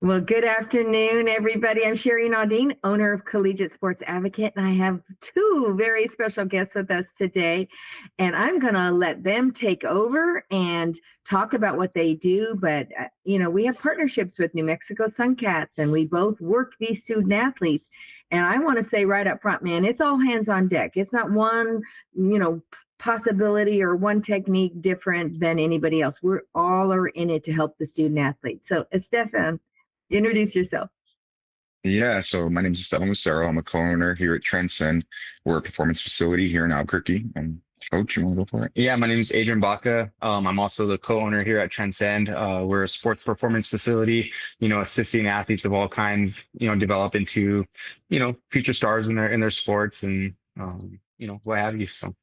Well, good afternoon, everybody. I'm Sherry Naudine, owner of Collegiate Sports Advocate, and I have two very special guests with us today. And I'm going to let them take over and talk about what they do. But, we have partnerships with New Mexico Sun Cats, and we both work these student athletes. And I want to say right up front, man, it's all hands on deck. It's not one, possibility or one technique different than anybody else. We're all are in it to help the student athletes. So, Estefan, introduce yourself. Yeah, so my name is Esteban Lucero. I'm a co-owner here at Transcend. We're a performance facility here in Albuquerque. Coach, you want to go for it? Yeah, my name is Adrian Baca. I'm also the co-owner here at Transcend. We're a sports performance facility, assisting athletes of all kinds, develop into, future stars in their sports and, what have you. So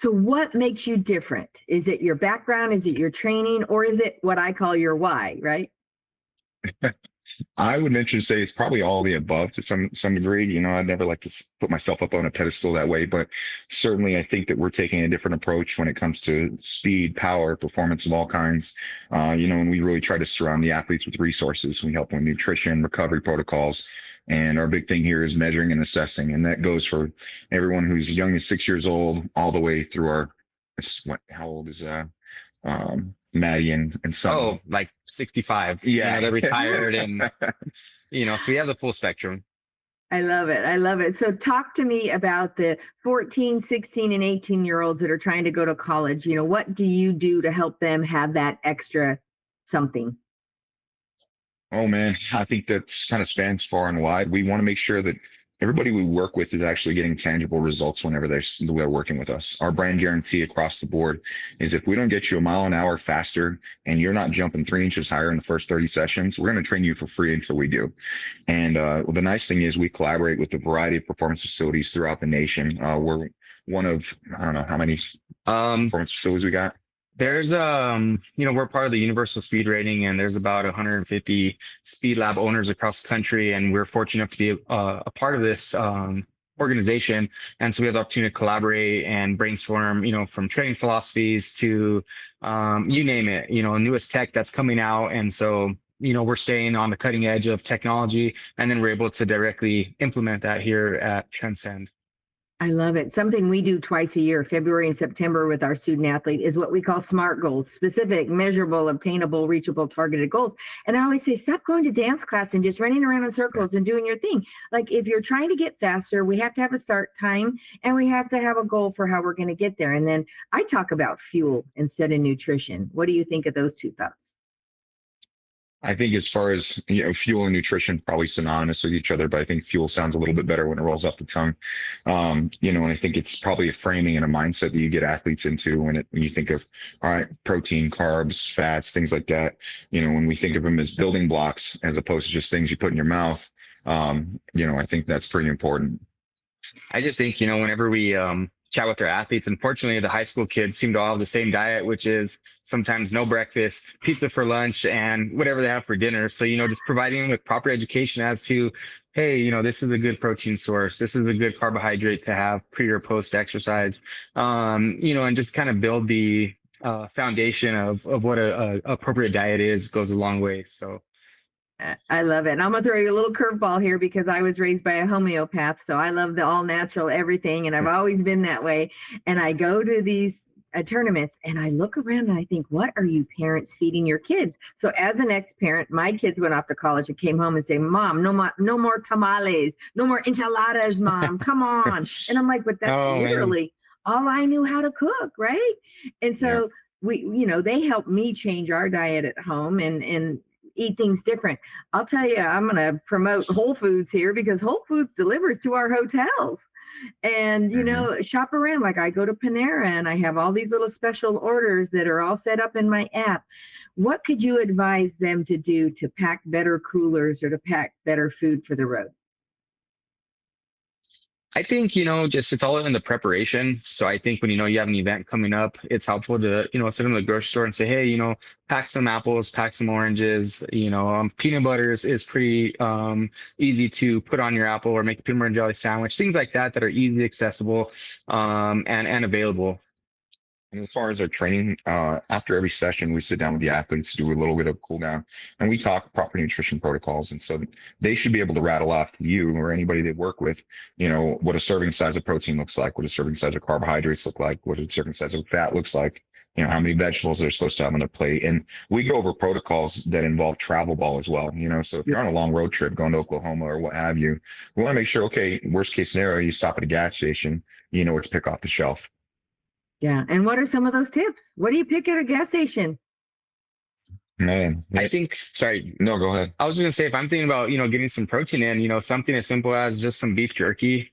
what makes you different? Is it your background? Is it your training? Or is it what I call your why, right? I would venture to say it's probably all the above to some degree. I'd never like to put myself up on a pedestal that way, but certainly I think that we're taking a different approach when it comes to speed, power, performance of all kinds. And we really try to surround the athletes with resources. We help with nutrition, recovery protocols, and our big thing here is measuring and assessing, and that goes for everyone who's as young as 6 years old all the way through how old is Maddie and son? Oh, like 65. Yeah. They're retired and, so we have the full spectrum. I love it. I love it. So talk to me about the 14, 16, and 18-year-olds that are trying to go to college. What do you do to help them have that extra something? Oh man, I think that kind of spans far and wide. We want to make sure that everybody we work with is actually getting tangible results whenever they're working with us. Our brand guarantee across the board is if we don't get you a mile an hour faster and you're not jumping 3 inches higher in the first 30 sessions, we're going to train you for free until we do. And the nice thing is we collaborate with a variety of performance facilities throughout the nation. We're one of, I don't know how many performance facilities we got. There's, we're part of the Universal Speed Rating, and there's about 150 speed lab owners across the country, and we're fortunate enough to be a part of this organization. And so we have the opportunity to collaborate and brainstorm, from training philosophies to you name it, newest tech that's coming out. And so, we're staying on the cutting edge of technology, and then we're able to directly implement that here at Transcend. I love it. Something we do twice a year, February and September, with our student athlete is what we call SMART goals: specific, measurable, obtainable, reachable, targeted goals. And I always say, stop going to dance class and just running around in circles and doing your thing. Like, if you're trying to get faster, we have to have a start time and we have to have a goal for how we're going to get there. And then I talk about fuel instead of nutrition. What do you think of those two thoughts? I think as far as, fuel and nutrition, probably synonymous with each other, but I think fuel sounds a little bit better when it rolls off the tongue. And I think it's probably a framing and a mindset that you get athletes into when you think of, all right, protein, carbs, fats, things like that. When we think of them as building blocks as opposed to just things you put in your mouth, I think that's pretty important. I just think, whenever we chat with our athletes, unfortunately, the high school kids seem to all have the same diet, which is sometimes no breakfast, pizza for lunch, and whatever they have for dinner. So, just providing them with proper education as to, hey, this is a good protein source. This is a good carbohydrate to have pre or post exercise, and just kind of build the foundation of what a appropriate diet is goes a long way. So. I love it. And I'm going to throw you a little curveball here because I was raised by a homeopath. So I love the all natural everything. And I've always been that way. And I go to these tournaments and I look around and I think, what are you parents feeding your kids? So as an ex-parent, my kids went off to college and came home and say, Mom, no more tamales, no more enchiladas, Mom, come on. And I'm like, but that's literally all I knew how to cook. Right. And so they helped me change our diet at home and eat things different. I'll tell you, I'm going to promote Whole Foods here because Whole Foods delivers to our hotels. And, shop around. Like, I go to Panera and I have all these little special orders that are all set up in my app. What could you advise them to do to pack better coolers or to pack better food for the road? I think, just it's all in the preparation. So I think when, you have an event coming up, it's helpful to, sit in the grocery store and say, hey, pack some apples, pack some oranges, peanut butter is pretty easy to put on your apple, or make a peanut butter and jelly sandwich, things like that are easy, accessible, and available. And as far as our training, after every session, we sit down with the athletes, do a little bit of cool down, and we talk proper nutrition protocols. And so they should be able to rattle off to you or anybody they work with, what a serving size of protein looks like, what a serving size of carbohydrates look like, what a serving size of fat looks like, how many vegetables they're supposed to have on their plate. And we go over protocols that involve travel ball as well. So if you're on a long road trip going to Oklahoma or what have you, we want to make sure, okay, worst case scenario, you stop at a gas station, you know what to pick off the shelf. Yeah. And what are some of those tips? What do you pick at a gas station? Man, I think, sorry, no, go ahead. I was just gonna say, if I'm thinking about, getting some protein in, something as simple as just some beef jerky,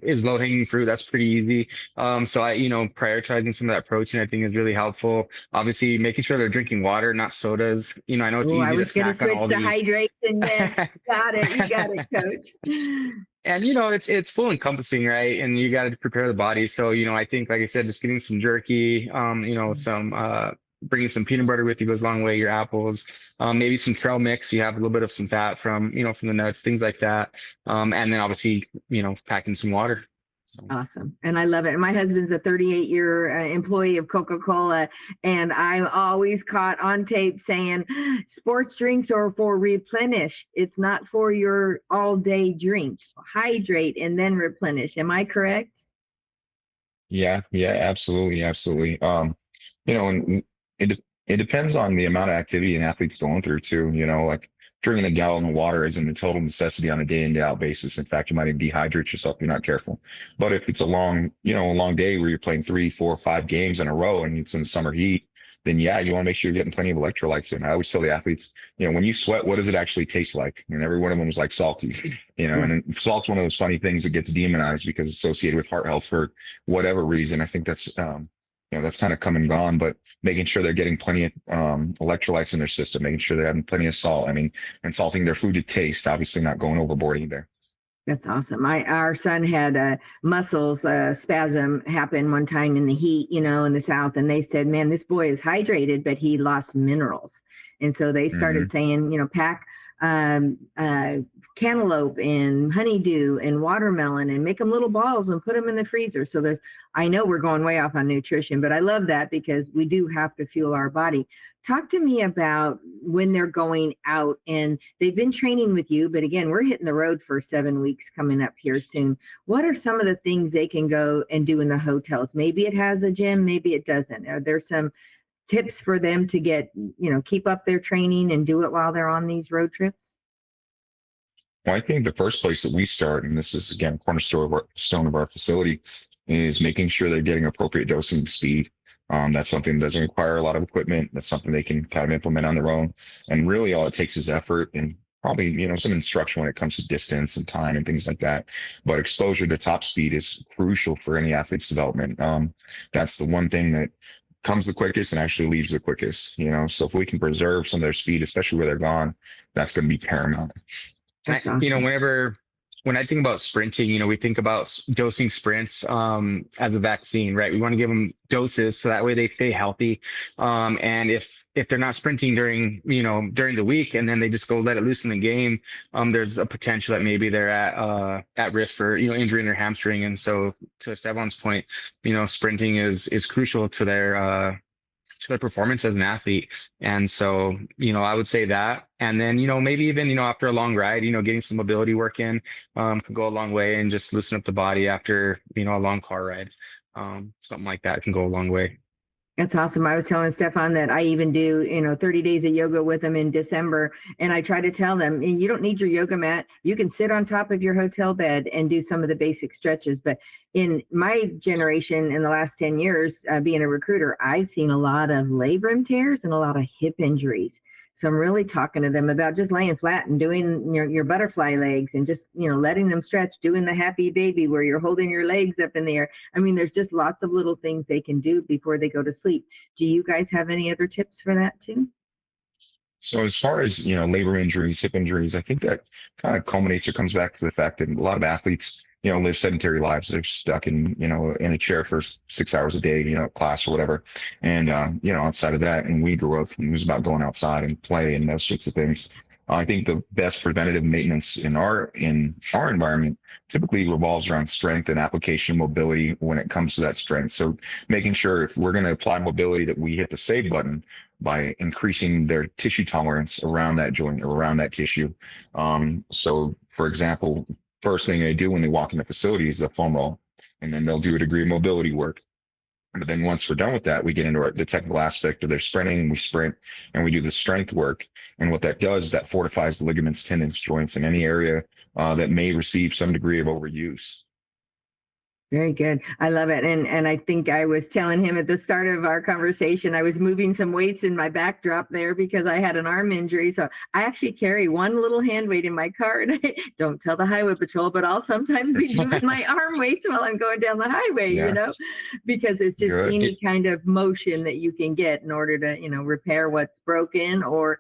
is low hanging fruit. That's pretty easy. So prioritizing some of that protein, I think is really helpful. Obviously, making sure they're drinking water, not sodas. I know it's Oh, easy I to was going to snack on switch all to the. hydration. Yes, got it. You got it, coach. And it's full encompassing, right? And you got to prepare the body. So I think, like I said, just getting some jerky, some bringing some peanut butter with you goes a long way. Your apples, maybe some trail mix. You have a little bit of some fat from from the nuts, things like that. And then obviously packing some water. So. Awesome. And I love it. My husband's a 38-year employee of Coca-Cola, and I'm always caught on tape saying sports drinks are for replenish. It's not for your all-day drink. Hydrate and then replenish. Am I correct? Yeah, absolutely, absolutely. And it depends on the amount of activity an athlete's going through too. Like drinking a gallon of water isn't a total necessity on a day in, day out basis. In fact, you might even dehydrate yourself if you're not careful. But if it's a long day where you're playing 3, 4, 5 games in a row and it's in the summer heat, then yeah, you want to make sure you're getting plenty of electrolytes in. I always tell the athletes, when you sweat, what does it actually taste like? And every one of them is like salty, and salt's one of those funny things that gets demonized because it's associated with heart health for whatever reason. I think that's, that's kind of come and gone, but making sure they're getting plenty of electrolytes in their system, making sure they're having plenty of salt. And salting their food to taste, obviously not going overboard either. That's awesome. Our son had muscles spasm happen one time in the heat, in the South, and they said, "Man, this boy is hydrated, but he lost minerals." And so they started saying, pack cantaloupe and honeydew and watermelon and make them little balls and put them in the freezer. So I know we're going way off on nutrition, but I love that because we do have to fuel our body. Talk to me about when they're going out and they've been training with you, but again, we're hitting the road for 7 weeks coming up here soon. What are some of the things they can go and do in the hotels? Maybe it has a gym, maybe it doesn't. Are there some tips for them to get, keep up their training and do it while they're on these road trips? Well, I think the first place that we start, and this is again cornerstone of our facility, is making sure they're getting appropriate dosing speed. That's something that doesn't require a lot of equipment. That's something they can kind of implement on their own. And really all it takes is effort and probably, some instruction when it comes to distance and time and things like that. But exposure to top speed is crucial for any athlete's development. That's the one thing that comes the quickest and actually leaves the quickest, so if we can preserve some of their speed, especially where they're gone, that's going to be paramount. Awesome. When I think about sprinting, we think about dosing sprints as a vaccine, right? We want to give them doses so that way they stay healthy. And if they're not sprinting during the week and then they just go let it loose in the game, there's a potential that maybe they're at risk for injuring their hamstring. And so to Stefan's point, sprinting is crucial to their performance as an athlete. And so, I would say that. And then, maybe even, after a long ride, getting some mobility work in could go a long way, and just loosen up the body after, a long car ride. Something like that can go a long way. That's awesome. I was telling Stefan that I even do, 30 days of yoga with them in December. And I try to tell them, you don't need your yoga mat. You can sit on top of your hotel bed and do some of the basic stretches. But in my generation, in the last 10 years, being a recruiter, I've seen a lot of labrum tears and a lot of hip injuries. So I'm really talking to them about just laying flat and doing your butterfly legs and just, letting them stretch, doing the happy baby where you're holding your legs up in the air. There's just lots of little things they can do before they go to sleep. Do you guys have any other tips for that too? So as far as, labor injuries, hip injuries, I think that kind of culminates or comes back to the fact that a lot of athletes, live sedentary lives. They're stuck in a chair for 6 hours a day, class or whatever. And, outside of that, and we grew up, it was about going outside and play and those sorts of things. I think the best preventative maintenance in our environment typically revolves around strength and application mobility when it comes to that strength. So making sure if we're going to apply mobility that we hit the save button by increasing their tissue tolerance around that joint or around that tissue. So for example, first thing they do when they walk in the facility is the foam roll, and then they'll do a degree of mobility work. But then once we're done with that, we get into the technical aspect of their sprinting. We sprint and we do the strength work. And what that does is that fortifies the ligaments, tendons, joints in any area that may receive some degree of overuse. Very good. I love it. And I think I was telling him at the start of our conversation, I was moving some weights in my backdrop there because I had an arm injury. So I actually carry one little hand weight in my car, and I don't tell the highway patrol, but I'll sometimes be doing my arm weights while I'm going down the highway, Yeah. because it's just Good. any kind of motion that you can get in order to, repair what's broken, or,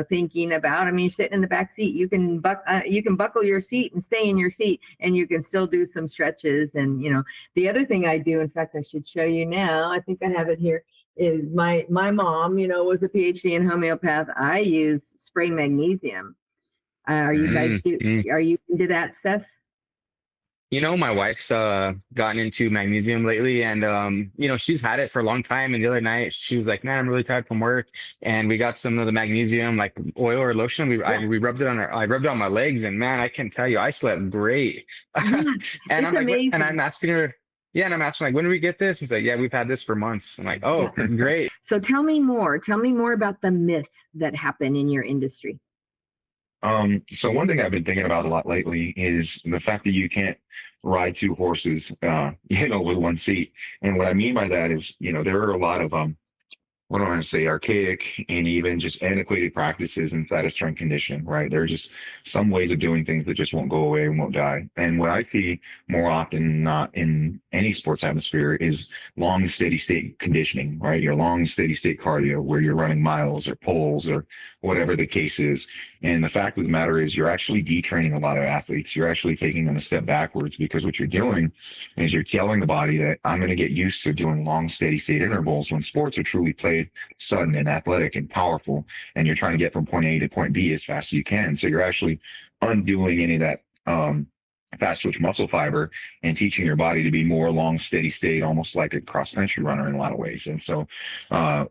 thinking about, you're sitting in the back seat, you can buckle your seat and stay in your seat, and you can still do some stretches. And, the other thing I do, in fact, I should show you now, I think I have it here, is my mom, was a PhD in homeopath. I use spray magnesium. Are you guys are you into that stuff? My wife's gotten into magnesium lately, and she's had it for a long time. And the other night she was like, "Man, I'm really tired from work," and we got some of the magnesium like oil or lotion. We rubbed it on I rubbed it on my legs, and man, I can tell you, I slept great. Yeah, And it's I'm like, amazing. and I'm asking her, yeah, and I'm asking like, when do we get this? He's like, yeah, we've had this for months. I'm like, oh, great. So tell me more about the myths that happen in your industry. So one thing I've been thinking about a lot lately is the fact that you can't ride two horses, with one seat. And what I mean by that is, there are a lot of, what do I want to say, archaic and even just antiquated practices inside of strength conditioning, right? There are just some ways of doing things that just won't go away and won't die. And what I see more often than not in any sports atmosphere is long, steady state conditioning, right? Your long, steady state cardio where you're running miles or poles or whatever the case is. And the fact of the matter is you're actually detraining a lot of athletes. You're actually taking them a step backwards, because what you're doing is you're telling the body that I'm going to get used to doing long, steady state intervals when sports are truly played sudden and athletic and powerful. And you're trying to get from point A to point B as fast as you can. So you're actually undoing any of that fast twitch muscle fiber and teaching your body to be more long, steady state, almost like a cross country runner in a lot of ways. And so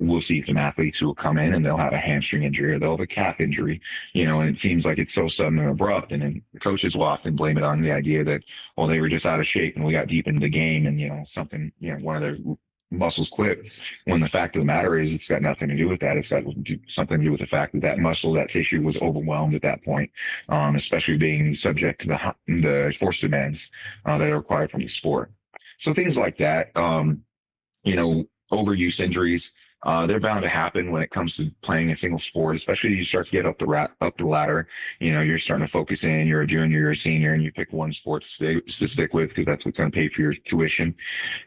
we'll see some athletes who will come in and they'll have a hamstring injury or they'll have a calf injury, and it seems like it's so sudden and abrupt. And then the coaches will often blame it on the idea that, well, they were just out of shape and we got deep into the game and, something, one of their muscles clip, when the fact of the matter is it's got nothing to do with that. It's got something to do with the fact that that muscle, that tissue was overwhelmed at that point, especially being subject to the force demands that are required from the sport. So things like that, overuse injuries, they're bound to happen when it comes to playing a single sport, especially as you start to get up the ladder. You're starting to focus in, you're a junior, you're a senior, and you pick one sport to stick with because that's what's going to pay for your tuition.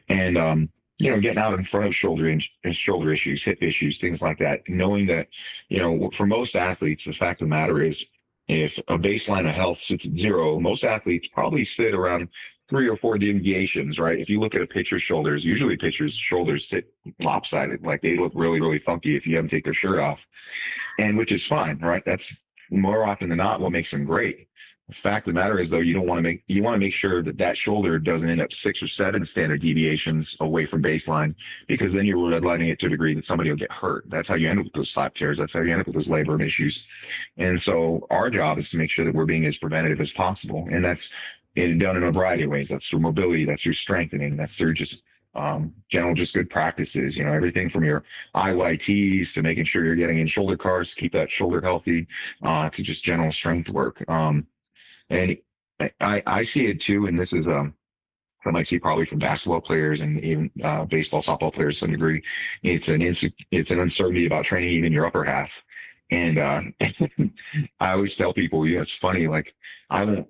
And, getting out in front of shoulder issues, hip issues, things like that, knowing that, for most athletes, the fact of the matter is if a baseline of health sits at 0, most athletes probably sit around 3 or 4 deviations, right? If you look at a pitcher's shoulders, usually pitcher's shoulders sit lopsided, like they look really, really funky if you have them take their shirt off, and which is fine, right? That's more often than not what makes them great. The fact of the matter is, though, you want to make sure that shoulder doesn't end up 6 or 7 standard deviations away from baseline, because then you're redlining it to a degree that somebody will get hurt. That's how you end up with those slap tears. That's how you end up with those labrum issues. And so our job is to make sure that we're being as preventative as possible. And that's done in a variety of ways. That's through mobility, that's through strengthening, that's through just general, just good practices, everything from your IYTs to making sure you're getting in shoulder cars to keep that shoulder healthy, to just general strength work. And I see it too, and this is some I see probably from basketball players and even baseball, softball players to some degree. It's an uncertainty about training even your upper half. And I always tell people, it's funny, like I won't,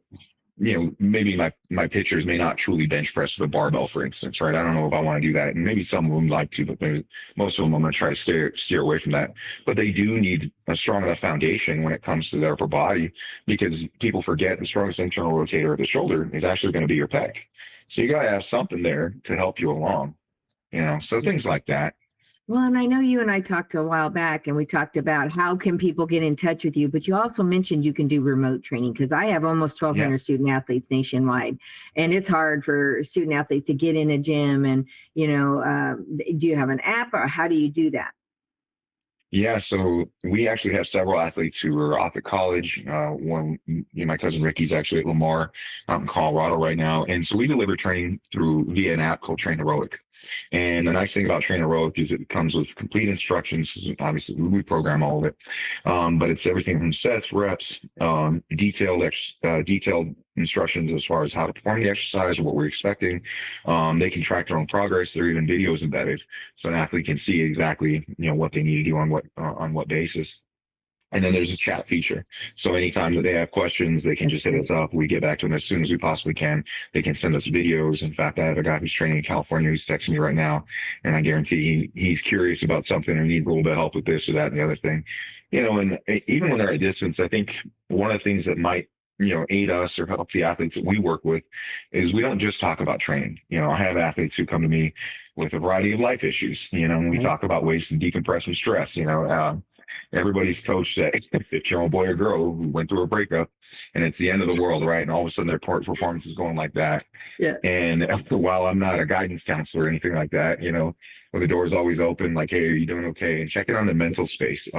maybe my pitchers may not truly bench press with a barbell, for instance, right? I don't know if I want to do that. And maybe some of them like to, but maybe most of them I'm going to try to steer away from that. But they do need a strong enough foundation when it comes to their upper body, because people forget the strongest internal rotator of the shoulder is actually going to be your pec. So you got to have something there to help you along, so things like that. Well, and I know you and I talked a while back and we talked about how can people get in touch with you, but you also mentioned you can do remote training because I have almost Yeah. 1,200 student athletes nationwide, and it's hard for student athletes to get in a gym. And, do you have an app or how do you do that? Yeah, so we actually have several athletes who are off at college. My cousin Ricky's actually at Lamar out in Colorado right now, and so we deliver training through via an app called Train Heroic. And the nice thing about Train Heroic is it comes with complete instructions. Obviously, we program all of it, but it's everything from sets, reps, detailed instructions as far as how to perform the exercise, what we're expecting. They can track their own progress. There are even videos embedded, so an athlete can see exactly what they need to do on what basis. And then there's a chat feature. So anytime that they have questions, they can just hit us up. We get back to them as soon as we possibly can. They can send us videos. In fact, I have a guy who's training in California who's texting me right now, and I guarantee he's curious about something or needs a little bit of help with this or that and the other thing. And even when they're at a distance, I think one of the things that might aid us or help the athletes that we work with is we don't just talk about training. I have athletes who come to me with a variety of life issues, and we talk about ways to decompress from stress. Everybody's coached that 15-year-old boy or girl who went through a breakup and it's the end of the world, right? And all of a sudden their performance is going like that. Yeah. And while I'm not a guidance counselor or anything like that, the door is always open, like, hey, are you doing okay? And check it on the mental space.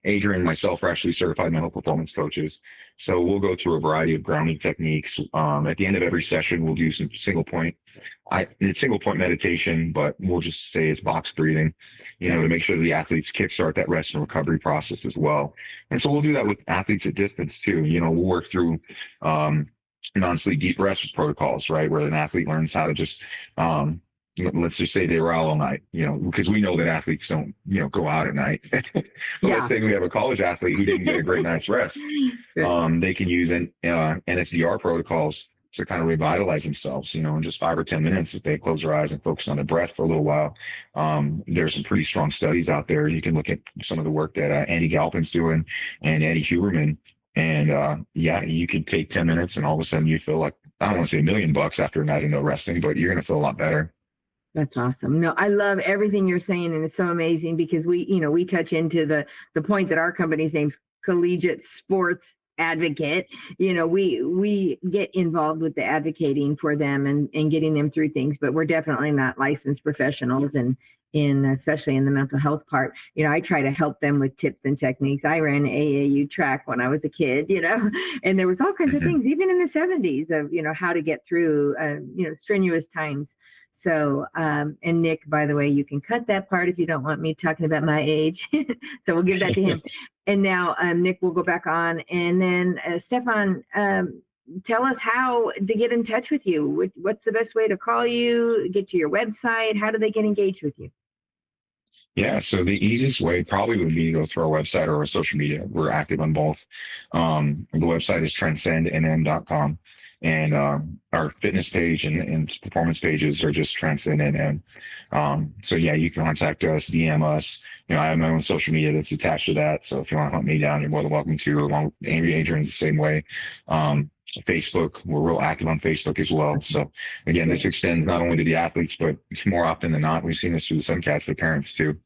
Adrian and myself are actually certified mental performance coaches. So we'll go through a variety of grounding techniques. At the end of every session, we'll do some single point meditation, but we'll just say it's box breathing, to make sure the athletes kickstart that rest and recovery process as well. And so we'll do that with athletes at distance too. We'll work through non-sleep deep rest protocols, right? Where an athlete learns how to just, let's just say they were out all night, because we know that athletes don't, go out at night. But let's say we have a college athlete who didn't get a great night's rest. They can use NSDR protocols to kind of revitalize themselves, in just 5 or 10 minutes if they close their eyes and focus on their breath for a little while. There's some pretty strong studies out there. You can look at some of the work that Andy Galpin's doing and Eddie Huberman. And you could take 10 minutes and all of a sudden you feel like, I don't want to say $1,000,000 after a night of no resting, but you're going to feel a lot better. That's awesome. No, I love everything you're saying, and it's so amazing because we touch into the point that our company's name's Collegiate Sports Advocate. We get involved with the advocating for them and getting them through things, but we're definitely not licensed professionals, and especially in the mental health part. I try to help them with tips and techniques. I ran AAU track when I was a kid, and there was all kinds of things, even in the 70s, of how to get through strenuous times. So and Nick, by the way, you can cut that part if you don't want me talking about my age. So we'll give that to him. And now Nick will go back on, and then Stefan, tell us how to get in touch with you. What's the best way to call you, get to your website? How do they get engaged with you? Yeah, so the easiest way probably would be to go through our website or our social media. We're active on both. The website is transcendnm.com, and our fitness page and performance pages are just Transcend NM. So yeah, you can contact us, DM us. I have my own social media that's attached to that. So if you want to hunt me down, you're more than welcome to, along with Adrian's the same way. Facebook, we're real active on Facebook as well. So again, this extends not only to the athletes, but more often than not, we've seen this through the Suncats, the parents too.